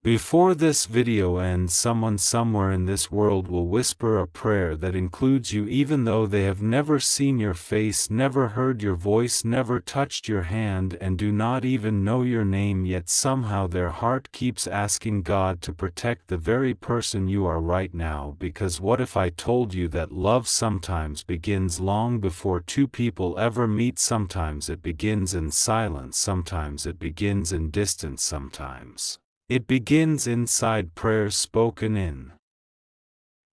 Before this video ends, someone somewhere in this world will whisper a prayer that includes you, even though they have never seen your face, never heard your voice, never touched your hand, and do not even know your name, yet somehow their heart keeps asking God to protect the very person you are right now. Because what if I told you that love sometimes begins long before two people ever meet? Sometimes it begins in silence, sometimes it begins in distance, sometimes it begins inside prayers spoken in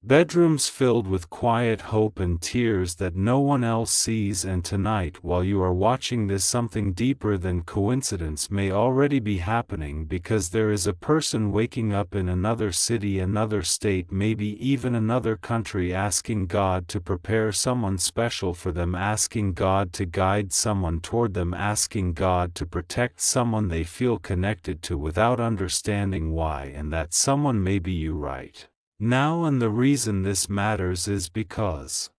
bedrooms filled with quiet hope and tears that no one else sees. And tonight, while you are watching this, something deeper than coincidence may already be happening, because there is a person waking up in another city, another state, maybe even another country, asking God to prepare someone special for them, asking God to guide someone toward them, asking God to protect someone they feel connected to without understanding why, and that someone may be you right now. And the reason this matters is because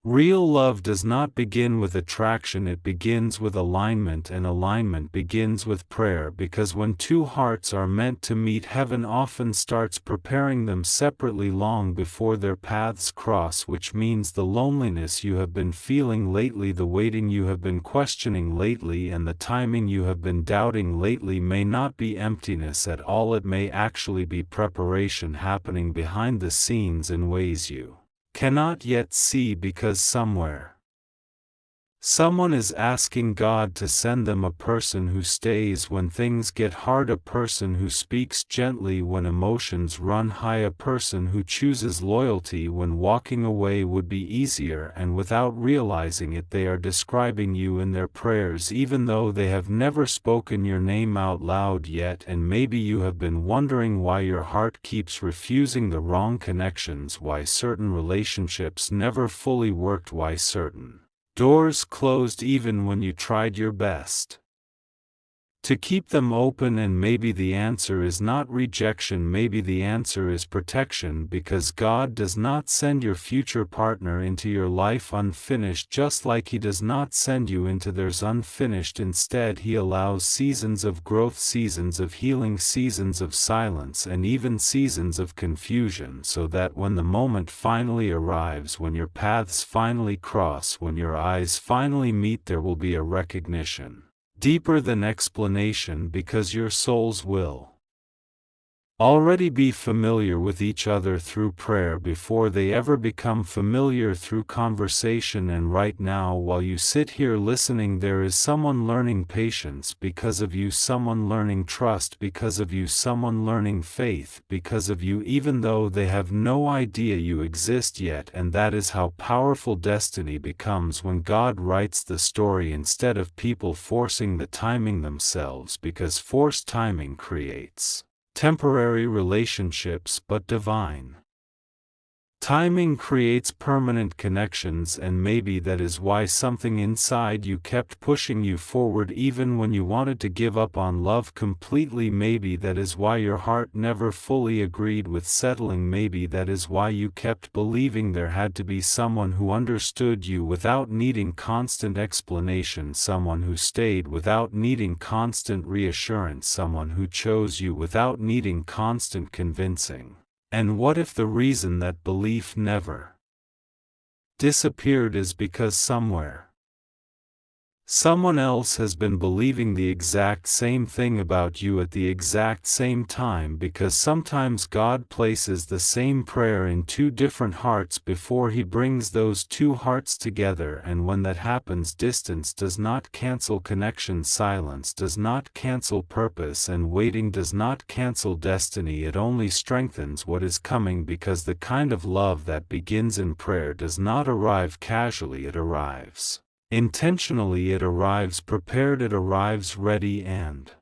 real love does not begin with attraction, it begins with alignment, and alignment begins with prayer. Because when two hearts are meant to meet, heaven often starts preparing them separately long before their paths cross, which means the loneliness you have been feeling lately, the waiting you have been questioning lately, and the timing you have been doubting lately may not be emptiness at all. It may actually be preparation happening behind the scenes in ways you cannot yet see, because somewhere someone is asking God to send them a person who stays when things get hard, a person who speaks gently when emotions run high, a person who chooses loyalty when walking away would be easier. And without realizing it, they are describing you in their prayers, even though they have never spoken your name out loud yet. And maybe you have been wondering why your heart keeps refusing the wrong connections, why certain relationships never fully worked, why certain doors closed even when you tried your best to keep them open. And maybe the answer is not rejection, maybe the answer is protection, because God does not send your future partner into your life unfinished, just like He does not send you into theirs unfinished. Instead, He allows seasons of growth, seasons of healing, seasons of silence, and even seasons of confusion, so that when the moment finally arrives, when your paths finally cross, when your eyes finally meet, there will be a recognition deeper than explanation, because your souls will already be familiar with each other through prayer before they ever become familiar through conversation. And right now, while you sit here listening, there is someone learning patience because of you, someone learning trust because of you, someone learning faith because of you, even though they have no idea you exist yet. And that is how powerful destiny becomes when God writes the story instead of people forcing the timing themselves, because forced timing creates temporary relationships, but divine timing creates permanent connections. And maybe that is why something inside you kept pushing you forward even when you wanted to give up on love completely. Maybe that is why your heart never fully agreed with settling. Maybe that is why you kept believing there had to be someone who understood you without needing constant explanation, someone who stayed without needing constant reassurance, someone who chose you without needing constant convincing. And what if the reason that belief never disappeared is because somewhere someone else has been believing the exact same thing about you at the exact same time? Because sometimes God places the same prayer in two different hearts before He brings those two hearts together. And when that happens, distance does not cancel connection, silence does not cancel purpose, and waiting does not cancel destiny. It only strengthens what is coming, because the kind of love that begins in prayer does not arrive casually, it arrives intentionally, it arrives prepared, it arrives ready. And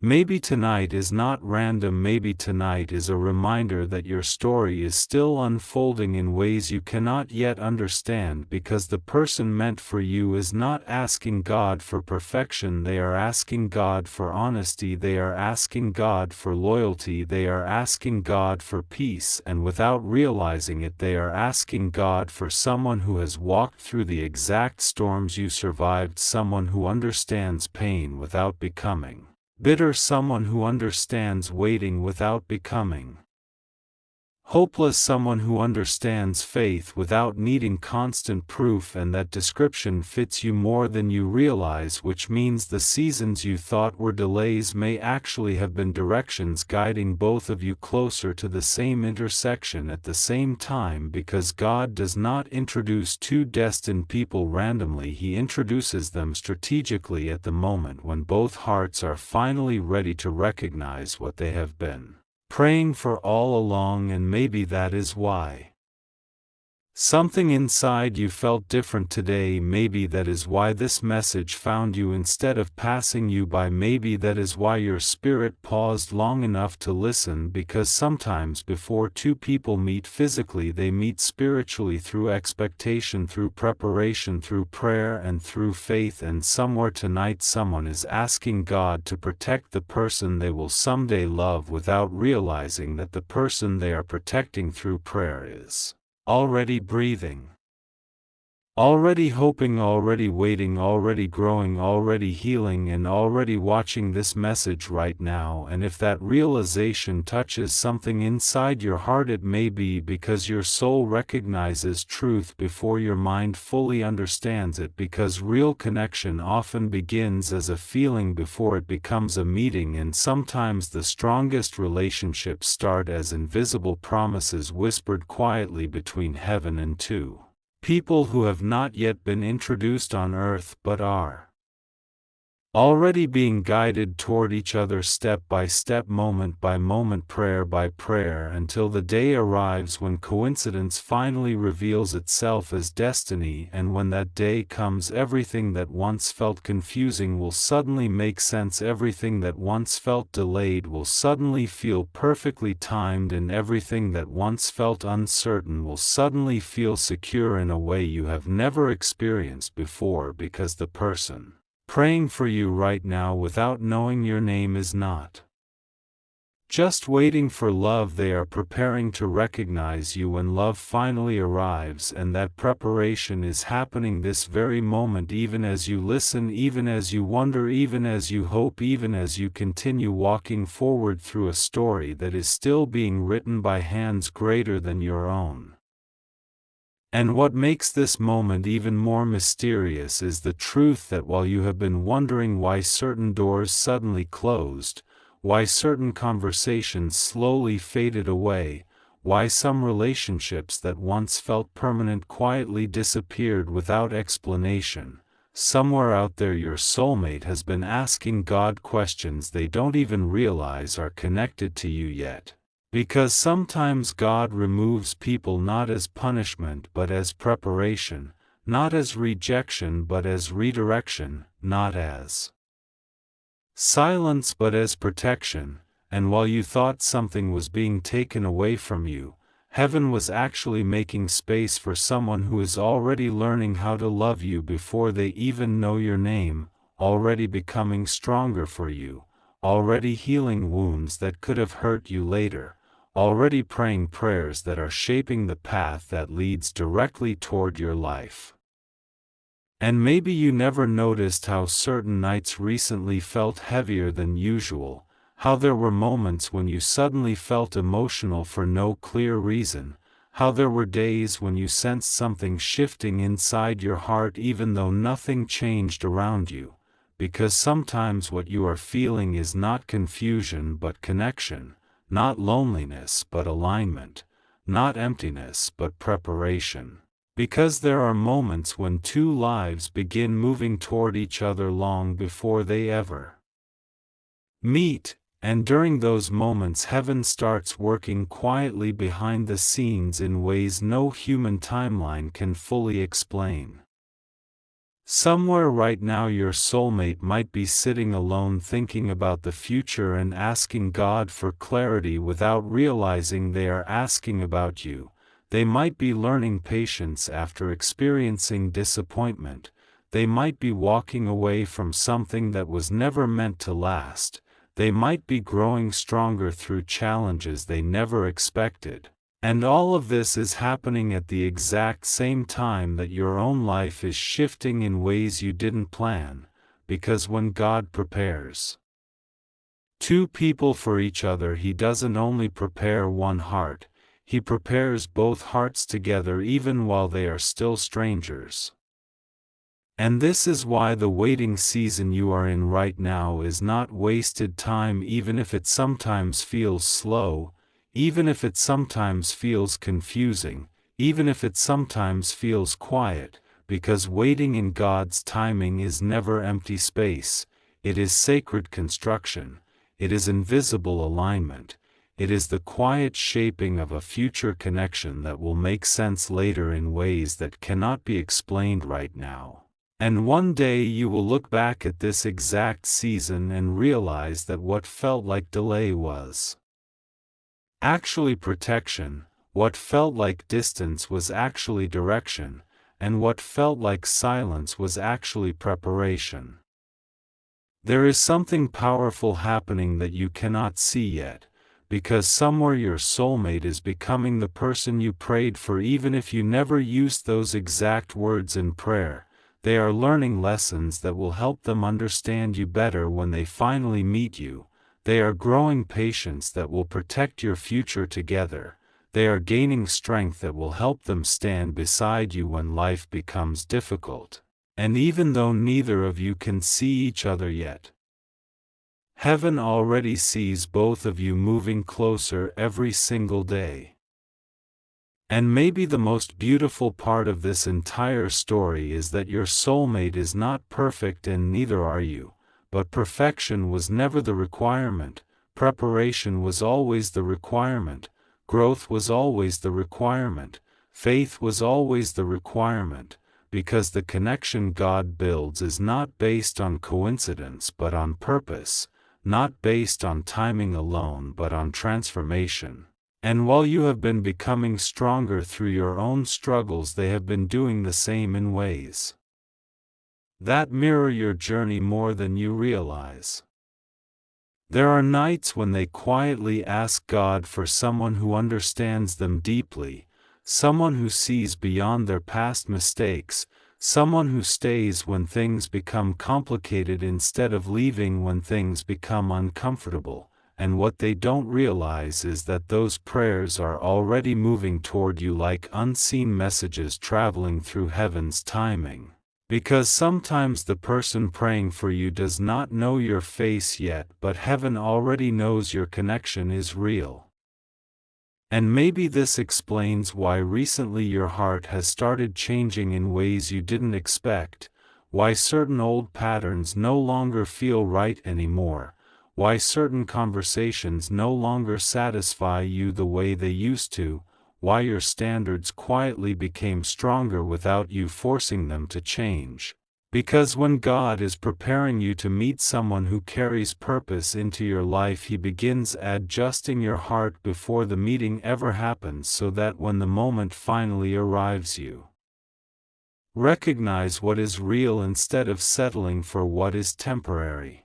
maybe tonight is not random, maybe tonight is a reminder that your story is still unfolding in ways you cannot yet understand, because the person meant for you is not asking God for perfection, they are asking God for honesty, they are asking God for loyalty, they are asking God for peace, and without realizing it, they are asking God for someone who has walked through the exact storms you survived, someone who understands pain without becoming Bitter someone who understands waiting without becoming. Hopeless someone who understands faith without needing constant proof, and that description fits you more than you realize, which means the seasons you thought were delays may actually have been directions guiding both of you closer to the same intersection at the same time, because God does not introduce two destined people randomly. He introduces them strategically at the moment when both hearts are finally ready to recognize what they have been praying for all along. And maybe that is why something inside you felt different today. Maybe that is why this message found you instead of passing you by. Maybe that is why your spirit paused long enough to listen, because sometimes before two people meet physically, they meet spiritually, through expectation, through preparation, through prayer, and through faith. And somewhere tonight someone is asking God to protect the person they will someday love without realizing that the person they are protecting through prayer is already breathing, already hoping, already waiting, already growing, already healing, and already watching this message right now. And if that realization touches something inside your heart, it may be because your soul recognizes truth before your mind fully understands it, because real connection often begins as a feeling before it becomes a meeting. And sometimes the strongest relationships start as invisible promises whispered quietly between heaven and two people who have not yet been introduced on earth, but are already being guided toward each other step by step, moment by moment, prayer by prayer, until the day arrives when coincidence finally reveals itself as destiny. And when that day comes, everything that once felt confusing will suddenly make sense, everything that once felt delayed will suddenly feel perfectly timed, and everything that once felt uncertain will suddenly feel secure in a way you have never experienced before, because the person praying for you right now without knowing your name is not just waiting for love. They are preparing to recognize you when love finally arrives, and that preparation is happening this very moment, even as you listen, even as you wonder, even as you hope, even as you continue walking forward through a story that is still being written by hands greater than your own. And what makes this moment even more mysterious is the truth that while you have been wondering why certain doors suddenly closed, why certain conversations slowly faded away, why some relationships that once felt permanent quietly disappeared without explanation, somewhere out there your soulmate has been asking God questions they don't even realize are connected to you yet. Because sometimes God removes people not as punishment but as preparation, not as rejection but as redirection, not as silence but as protection. And while you thought something was being taken away from you, heaven was actually making space for someone who is already learning how to love you before they even know your name, already becoming stronger for you, already healing wounds that could have hurt you later, already praying prayers that are shaping the path that leads directly toward your life. And maybe you never noticed how certain nights recently felt heavier than usual, how there were moments when you suddenly felt emotional for no clear reason, how there were days when you sensed something shifting inside your heart even though nothing changed around you, because sometimes what you are feeling is not confusion but connection, not loneliness but alignment, not emptiness but preparation. Because there are moments when two lives begin moving toward each other long before they ever meet, and during those moments heaven starts working quietly behind the scenes in ways no human timeline can fully explain. Somewhere right now your soulmate might be sitting alone thinking about the future and asking God for clarity without realizing they are asking about you. They might be learning patience after experiencing disappointment. They might be walking away from something that was never meant to last. They might be growing stronger through challenges they never expected. And all of this is happening at the exact same time that your own life is shifting in ways you didn't plan, because when God prepares Two people for each other. He doesn't only prepare one heart, he prepares both hearts together even while they are still strangers. And this is why the waiting season you are in right now is not wasted time, even if it sometimes feels slow, even if it sometimes feels confusing, even if it sometimes feels quiet, because waiting in God's timing is never empty space, it is sacred construction, it is invisible alignment, it is the quiet shaping of a future connection that will make sense later in ways that cannot be explained right now. And one day you will look back at this exact season and realize that what felt like delay was actually protection, what felt like distance was actually direction, and what felt like silence was actually preparation. There is something powerful happening that you cannot see yet, because somewhere your soulmate is becoming the person you prayed for. Even if you never used those exact words in prayer, they are learning lessons that will help them understand you better when they finally meet you. They are growing patience that will protect your future together. They are gaining strength that will help them stand beside you when life becomes difficult. And even though neither of you can see each other yet, heaven already sees both of you moving closer every single day. And maybe the most beautiful part of this entire story is that your soulmate is not perfect and neither are you, but perfection was never the requirement, preparation was always the requirement, growth was always the requirement, faith was always the requirement, because the connection God builds is not based on coincidence but on purpose, not based on timing alone but on transformation. And while you have been becoming stronger through your own struggles, they have been doing the same in ways that mirror your journey more than you realize. There are nights when they quietly ask God for someone who understands them deeply, someone who sees beyond their past mistakes, someone who stays when things become complicated instead of leaving when things become uncomfortable. And what they don't realize is that those prayers are already moving toward you like unseen messages traveling through heaven's timing. Because sometimes the person praying for you does not know your face yet, but heaven already knows your connection is real. And maybe this explains why recently your heart has started changing in ways you didn't expect, why certain old patterns no longer feel right anymore, why certain conversations no longer satisfy you the way they used to, why your standards quietly became stronger without you forcing them to change. Because when God is preparing you to meet someone who carries purpose into your life, He begins adjusting your heart before the meeting ever happens, so that when the moment finally arrives, you recognize what is real instead of settling for what is temporary.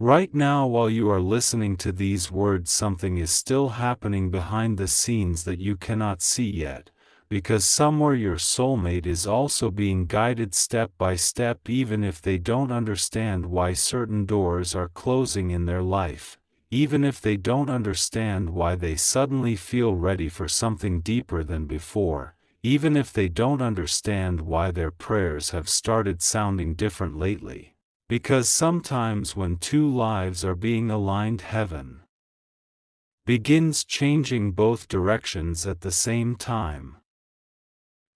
Right now, while you are listening to these words, something is still happening behind the scenes that you cannot see yet, because somewhere your soulmate is also being guided step by step, even if they don't understand why certain doors are closing in their life, even if they don't understand why they suddenly feel ready for something deeper than before, even if they don't understand why their prayers have started sounding different lately. Because sometimes when two lives are being aligned, heaven begins changing both directions at the same time.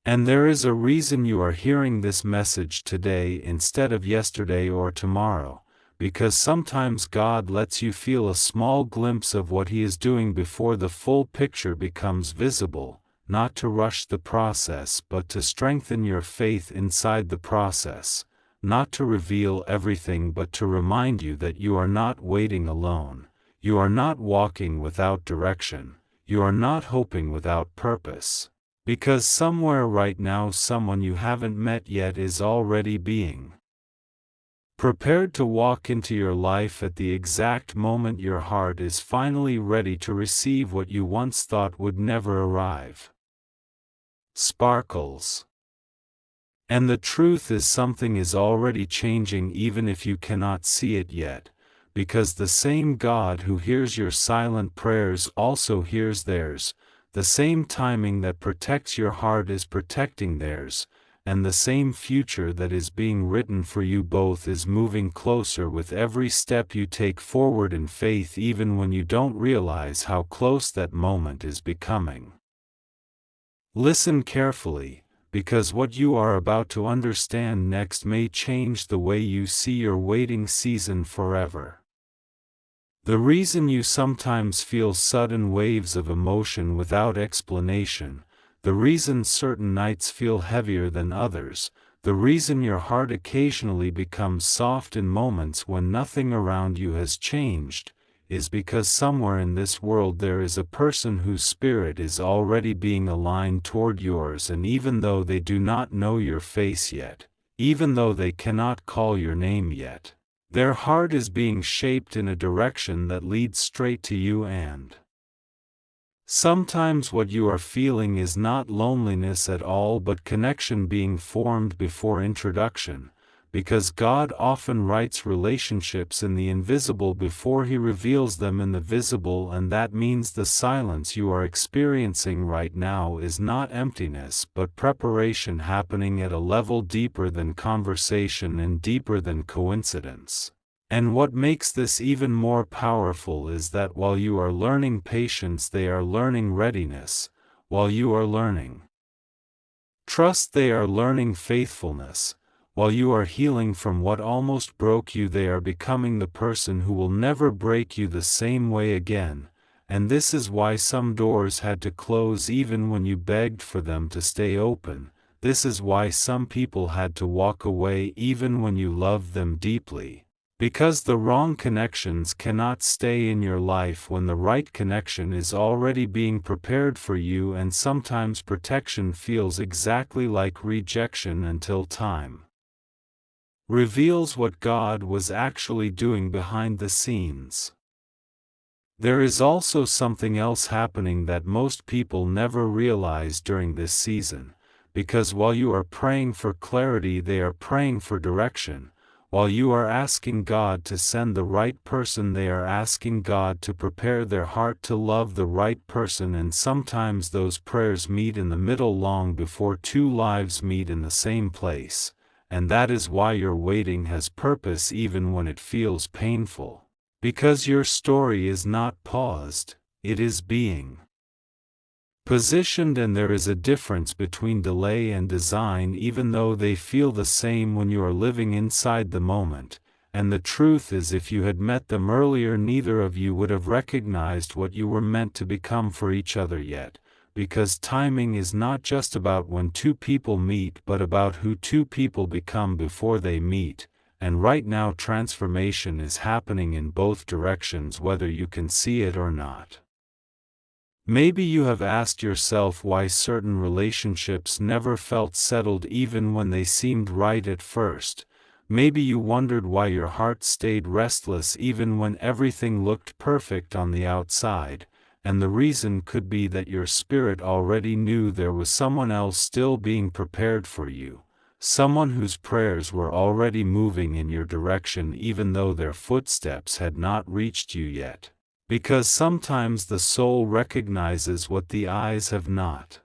And there is a reason you are hearing this message today instead of yesterday or tomorrow, because sometimes God lets you feel a small glimpse of what He is doing before the full picture becomes visible, not to rush the process but to strengthen your faith inside the process. Not to reveal everything but to remind you that you are not waiting alone, you are not walking without direction, you are not hoping without purpose. Because somewhere right now someone you haven't met yet is already being prepared to walk into your life at the exact moment your heart is finally ready to receive what you once thought would never arrive. Sparkles. And the truth is, something is already changing even if you cannot see it yet, because the same God who hears your silent prayers also hears theirs, the same timing that protects your heart is protecting theirs, and the same future that is being written for you both is moving closer with every step you take forward in faith, even when you don't realize how close that moment is becoming. Listen carefully, because what you are about to understand next may change the way you see your waiting season forever. The reason you sometimes feel sudden waves of emotion without explanation, the reason certain nights feel heavier than others, the reason your heart occasionally becomes soft in moments when nothing around you has changed, is because somewhere in this world there is a person whose spirit is already being aligned toward yours, and even though they do not know your face yet, even though they cannot call your name yet, their heart is being shaped in a direction that leads straight to you. And sometimes what you are feeling is not loneliness at all but connection being formed before introduction, because God often writes relationships in the invisible before He reveals them in the visible, and that means the silence you are experiencing right now is not emptiness but preparation happening at a level deeper than conversation and deeper than coincidence. And what makes this even more powerful is that while you are learning patience, they are learning readiness; while you are learning trust, they are learning faithfulness; while you are healing from what almost broke you, they are becoming the person who will never break you the same way again. And this is why some doors had to close even when you begged for them to stay open. This is why some people had to walk away even when you loved them deeply. Because the wrong connections cannot stay in your life when the right connection is already being prepared for you, and sometimes protection feels exactly like rejection until time reveals what God was actually doing behind the scenes. There is also something else happening that most people never realize during this season, because while you are praying for clarity, they are praying for direction. While you are asking God to send the right person, they are asking God to prepare their heart to love the right person, and sometimes those prayers meet in the middle long before two lives meet in the same place, and that is why your waiting has purpose even when it feels painful. Because your story is not paused, it is being positioned, and there is a difference between delay and design, even though they feel the same when you are living inside the moment. And the truth is, if you had met them earlier, neither of you would have recognized what you were meant to become for each other yet, because timing is not just about when two people meet but about who two people become before they meet. And right now transformation is happening in both directions, whether you can see it or not. Maybe you have asked yourself why certain relationships never felt settled even when they seemed right at first. Maybe you wondered why your heart stayed restless even when everything looked perfect on the outside, and the reason could be that your spirit already knew there was someone else still being prepared for you, someone whose prayers were already moving in your direction even though their footsteps had not reached you yet. Because sometimes the soul recognizes what the eyes have not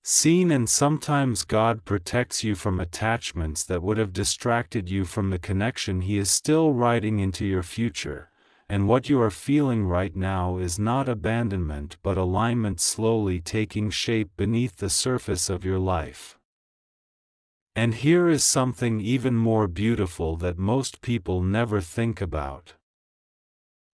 seen, and sometimes God protects you from attachments that would have distracted you from the connection He is still writing into your future. And what you are feeling right now is not abandonment but alignment slowly taking shape beneath the surface of your life. And here is something even more beautiful that most people never think about.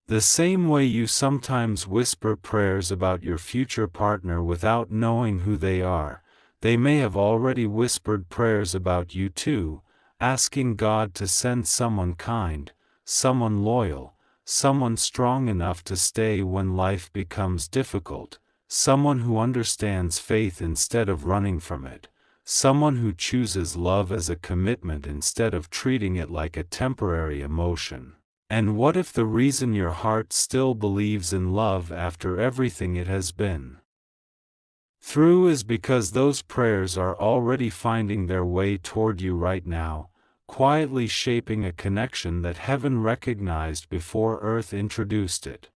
The same way you sometimes whisper prayers about your future partner without knowing who they are, they may have already whispered prayers about you too, asking God to send someone kind, someone loyal, someone strong enough to stay when life becomes difficult, someone who understands faith instead of running from it, someone who chooses love as a commitment instead of treating it like a temporary emotion. And what if the reason your heart still believes in love after everything it has been through is because those prayers are already finding their way toward you right now, quietly shaping a connection that heaven recognized before earth introduced it.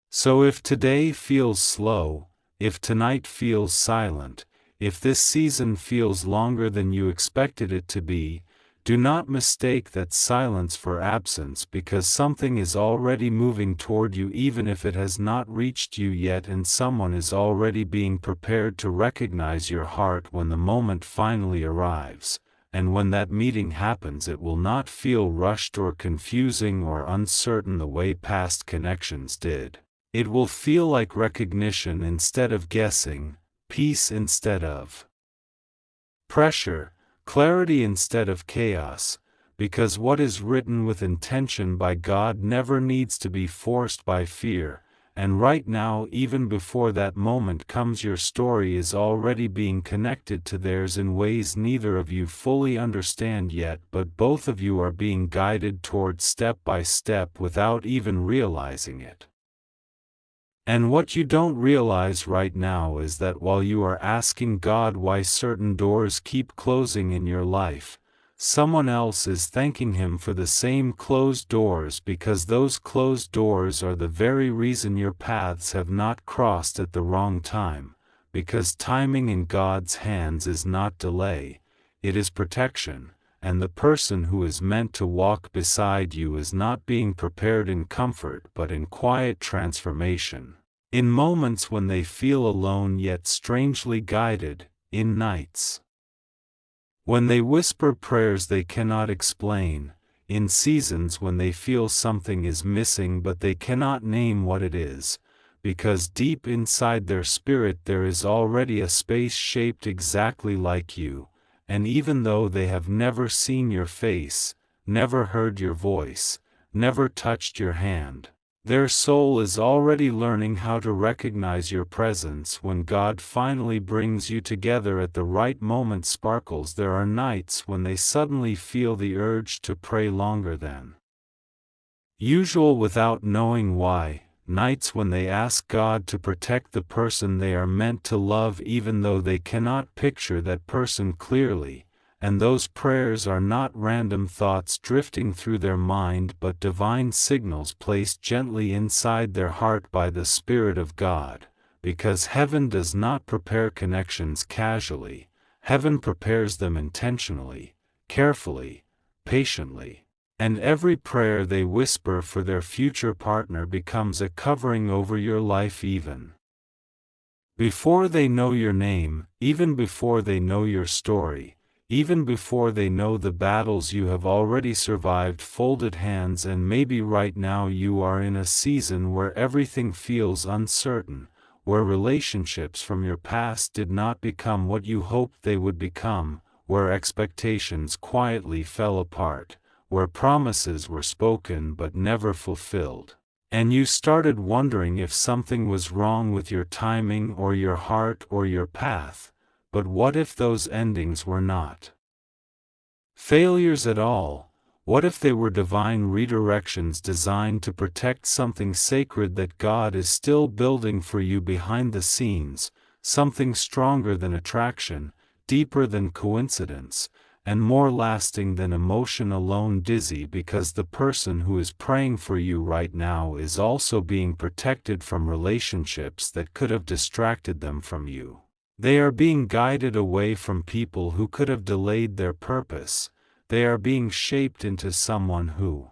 So if today feels slow, if tonight feels silent, if this season feels longer than you expected it to be, do not mistake that silence for absence, because something is already moving toward you even if it has not reached you yet, and someone is already being prepared to recognize your heart when the moment finally arrives. And when that meeting happens, it will not feel rushed or confusing or uncertain the way past connections did. It will feel like recognition instead of guessing, peace instead of pressure, clarity instead of chaos, because what is written with intention by God never needs to be forced by fear, and right now, even before that moment comes, your story is already being connected to theirs in ways neither of you fully understand yet, but both of you are being guided toward step by step without even realizing it. And what you don't realize right now is that while you are asking God why certain doors keep closing in your life, someone else is thanking Him for the same closed doors, because those closed doors are the very reason your paths have not crossed at the wrong time, because timing in God's hands is not delay, it is protection. And the person who is meant to walk beside you is not being prepared in comfort but in quiet transformation. In moments when they feel alone yet strangely guided, in nights when they whisper prayers they cannot explain, in seasons when they feel something is missing but they cannot name what it is, because deep inside their spirit there is already a space shaped exactly like you. And even though they have never seen your face, never heard your voice, never touched your hand, their soul is already learning how to recognize your presence when God finally brings you together at the right moment. Sparkles. There are nights when they suddenly feel the urge to pray longer than usual without knowing why. Nights when they ask God to protect the person they are meant to love even though they cannot picture that person clearly, and those prayers are not random thoughts drifting through their mind but divine signals placed gently inside their heart by the Spirit of God, because heaven does not prepare connections casually, heaven prepares them intentionally, carefully, patiently. And every prayer they whisper for their future partner becomes a covering over your life even before they know your name, even before they know your story, even before they know the battles you have already survived. Folded hands. And maybe right now you are in a season where everything feels uncertain, where relationships from your past did not become what you hoped they would become, where expectations quietly fell apart, where promises were spoken but never fulfilled, and you started wondering if something was wrong with your timing or your heart or your path. But what if those endings were not failures at all? What if they were divine redirections designed to protect something sacred that God is still building for you behind the scenes, something stronger than attraction, deeper than coincidence, and more lasting than emotion alone? Dizzy because the person who is praying for you right now is also being protected from relationships that could have distracted them from you. They are being guided away from people who could have delayed their purpose. They are being shaped into someone who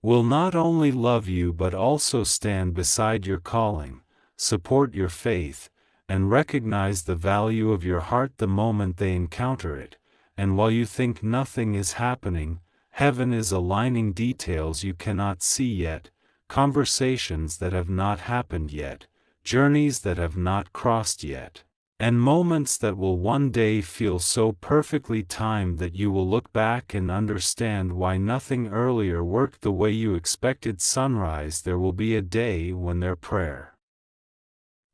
will not only love you but also stand beside your calling, support your faith, and recognize the value of your heart the moment they encounter it. And while you think nothing is happening, heaven is aligning details you cannot see yet, conversations that have not happened yet, journeys that have not crossed yet, and moments that will one day feel so perfectly timed that you will look back and understand why nothing earlier worked the way you expected. Sunrise. There will be a day when their prayer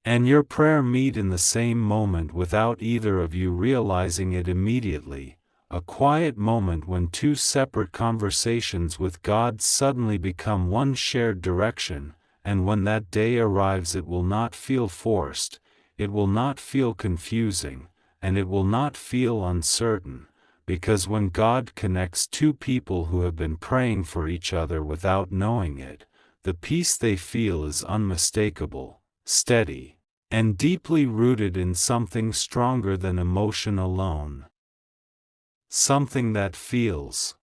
and your prayer meet in the same moment without either of you realizing it immediately, a quiet moment when two separate conversations with God suddenly become one shared direction. And when that day arrives, it will not feel forced, it will not feel confusing, and it will not feel uncertain, because when God connects two people who have been praying for each other without knowing it, the peace they feel is unmistakable, steady, and deeply rooted in something stronger than emotion alone. Something that feels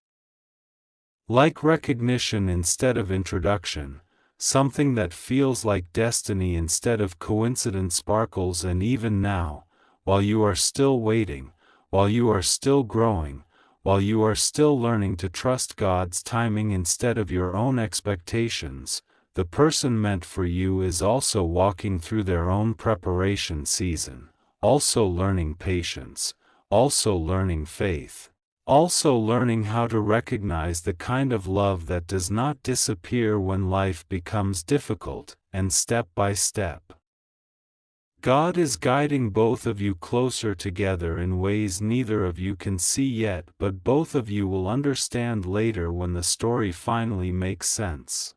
like recognition instead of introduction, something that feels like destiny instead of coincidence sparkles. And even now, while you are still waiting, while you are still growing, while you are still learning to trust God's timing instead of your own expectations, the person meant for you is also walking through their own preparation season, also learning patience, also learning faith, also learning how to recognize the kind of love that does not disappear when life becomes difficult, and step by step, God is guiding both of you closer together in ways neither of you can see yet, but both of you will understand later when the story finally makes sense.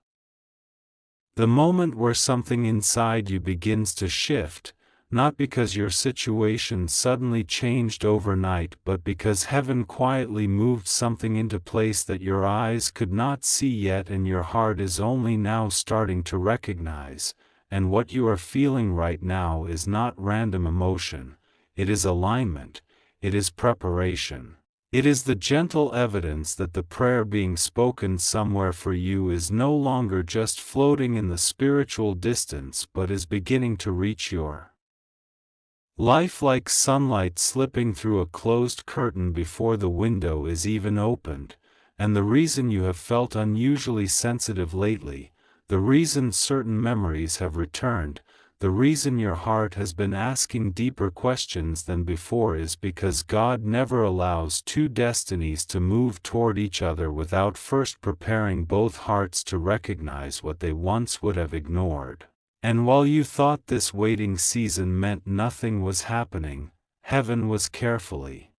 The moment where something inside you begins to shift, not because your situation suddenly changed overnight, but because heaven quietly moved something into place that your eyes could not see yet and your heart is only now starting to recognize. And what you are feeling right now is not random emotion, it is alignment, it is preparation. It is the gentle evidence that the prayer being spoken somewhere for you is no longer just floating in the spiritual distance but is beginning to reach your life like sunlight slipping through a closed curtain before the window is even opened. And the reason you have felt unusually sensitive lately, the reason certain memories have returned, the reason your heart has been asking deeper questions than before is because God never allows two destinies to move toward each other without first preparing both hearts to recognize what they once would have ignored. And while you thought this waiting season meant nothing was happening, heaven was carefully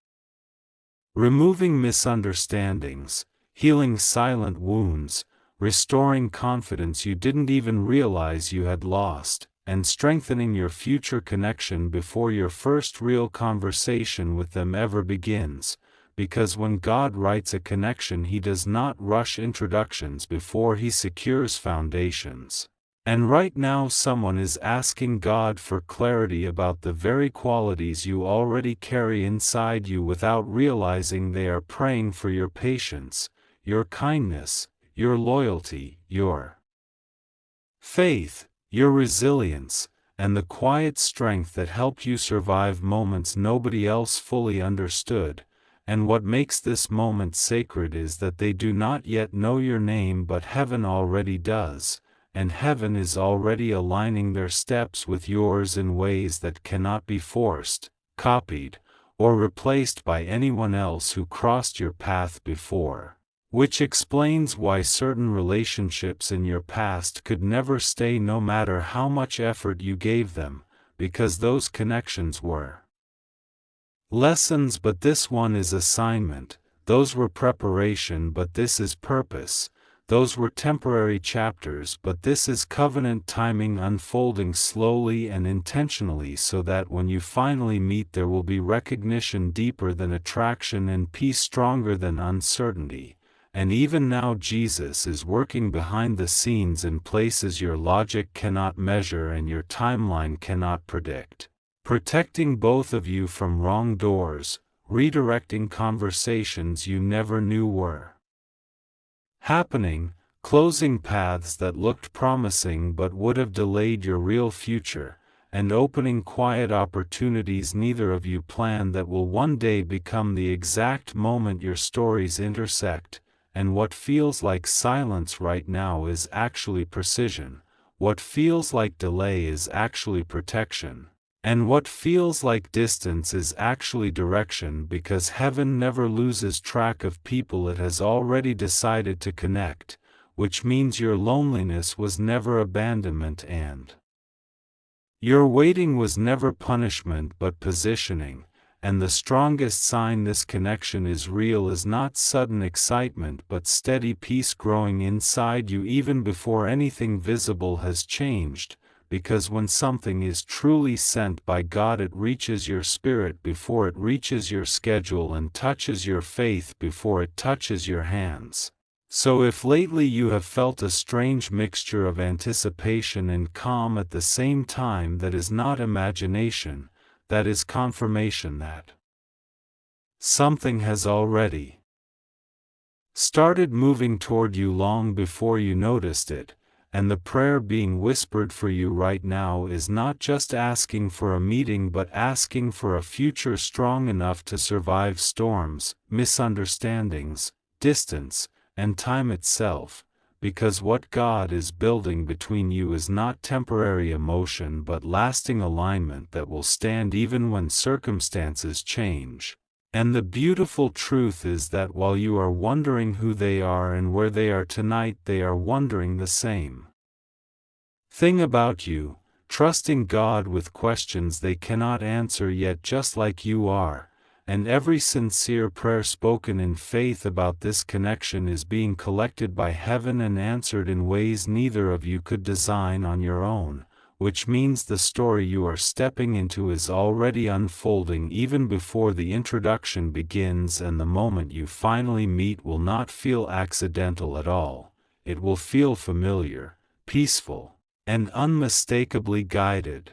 removing misunderstandings, healing silent wounds, restoring confidence you didn't even realize you had lost, and strengthening your future connection before your first real conversation with them ever begins. Because when God writes a connection, He does not rush introductions before He secures foundations. And right now someone is asking God for clarity about the very qualities you already carry inside you without realizing they are praying for your patience, your kindness, your loyalty, your faith, your resilience, and the quiet strength that helped you survive moments nobody else fully understood. And what makes this moment sacred is that they do not yet know your name, but heaven already does, and heaven is already aligning their steps with yours in ways that cannot be forced, copied, or replaced by anyone else who crossed your path before. Which explains why certain relationships in your past could never stay no matter how much effort you gave them, because those connections were lessons, but this one is assignment. Those were preparation, but this is purpose. Those were temporary chapters, but this is covenant timing unfolding slowly and intentionally so that when you finally meet there will be recognition deeper than attraction and peace stronger than uncertainty. And even now Jesus is working behind the scenes in places your logic cannot measure and your timeline cannot predict, protecting both of you from wrong doors, redirecting conversations you never knew were happening, closing paths that looked promising but would have delayed your real future, and opening quiet opportunities neither of you planned that will one day become the exact moment your stories intersect. And what feels like silence right now is actually precision, what feels like delay is actually protection, and what feels like distance is actually direction, because heaven never loses track of people it has already decided to connect, which means your loneliness was never abandonment and your waiting was never punishment but positioning. And the strongest sign this connection is real is not sudden excitement but steady peace growing inside you even before anything visible has changed, because when something is truly sent by God, it reaches your spirit before it reaches your schedule and touches your faith before it touches your hands. So if lately you have felt a strange mixture of anticipation and calm at the same time, that is not imagination, that is confirmation that something has already started moving toward you long before you noticed it, and the prayer being whispered for you right now is not just asking for a meeting but asking for a future strong enough to survive storms, misunderstandings, distance, and time itself, because what God is building between you is not temporary emotion but lasting alignment that will stand even when circumstances change. And the beautiful truth is that while you are wondering who they are and where they are tonight, they are wondering the same thing about you, trusting God with questions they cannot answer yet, just like you are. And every sincere prayer spoken in faith about this connection is being collected by heaven and answered in ways neither of you could design on your own, which means the story you are stepping into is already unfolding even before the introduction begins, and the moment you finally meet will not feel accidental at all. It will feel familiar, peaceful, and unmistakably guided.